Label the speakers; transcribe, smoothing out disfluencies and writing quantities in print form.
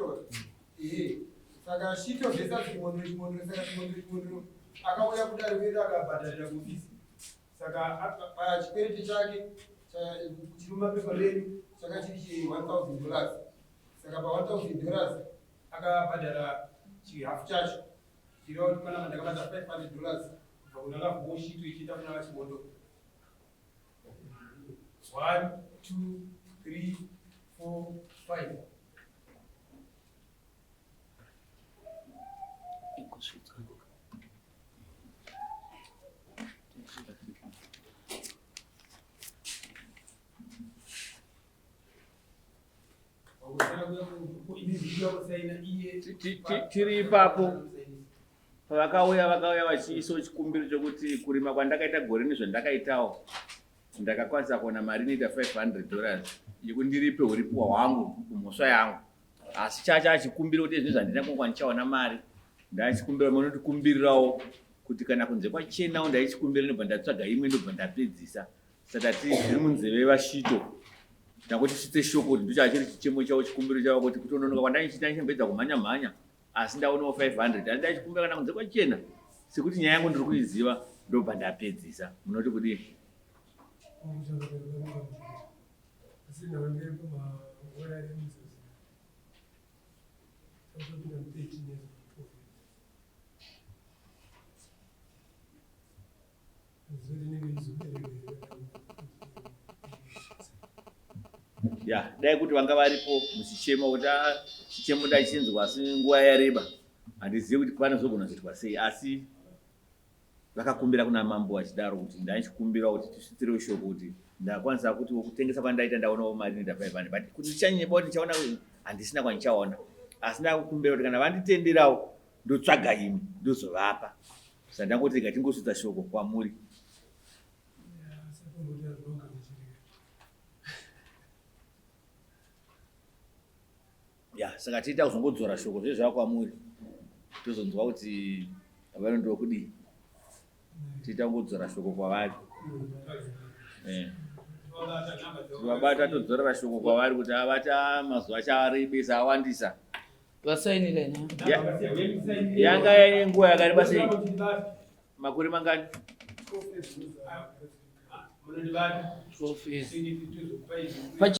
Speaker 1: shito saka shito zvesa chimondo saka chimondo akauya kudari kuenda akabhadharira kuofisi saka pachikwereti chake chiri mumapepa redu changa chiri $1,000 saka pa$1,000 akabhadhara chihafu chacho chiriwa kuti pana ndakabata $500 kubva kuna lafu shito ichiita kuna vachimondo 1 2 3 4 5
Speaker 2: tiri ipapo vakauya vachiisawo chikumbiro chokuti kurima kwandakaita gore nezvandakaitawo ndakakwanisa kuona mari inoita $500 yekundiripe uripo hwangu kumhosva yangu, asi chacha achikumbira kuti izvi zvandina kungwa ndichaona mari ndachikumbira munotikumbirirawo kuti kana kunze kwachenawo ndaichikumbira ndobva ndatsvaga imwe ndobva ndapedzisa. Saka tiri munzeve vashito nakuti svitse shoko kuti ndochachiri chichemo chavo chikumbiro chavo kuti kutononoka kwandaichita ndichembedza kumhanya asi ndaonawo $500 asi ndaichikumbira kana kunze kwachena sekuti nyaya yangu ndiri kuiziva ndobva ndapedzisa. Munoti kudini? Ya, dai kuti vanga varipo muchichemo kuti chichemo ndachinzwa asi nguva yareba handizivi kuti panozogona kuitwa sei, asi vakakumbira kuna mambo vachidaro kuti ndaichikumbira kuti tisvitirewo shoko kuti ndakwanisa kuti kutengesa kwandaita ndaonawo mari inoita $500 but kuti ndichanyeba kuti ndichaona handisina kwandichaona, asi ndakukumbira kuti kana vanditenderawo ndotsvaga imi ndozovapa. Saka ndangoti ngatingosvitsa shoko kwamuri. Ya, saka tiita kuzongodzora shoko zvezvava kwamuri tozonzwa kuti vanondiwa kudii, tiita kungodzora shoko kwavari. Tivabata todzorera shoko kwavari kuti avata mazuva acharebesa awandisa.
Speaker 3: Vasainira ina.
Speaker 2: Yanga nguva yakareba sei? Makore mangani?
Speaker 3: 12 years.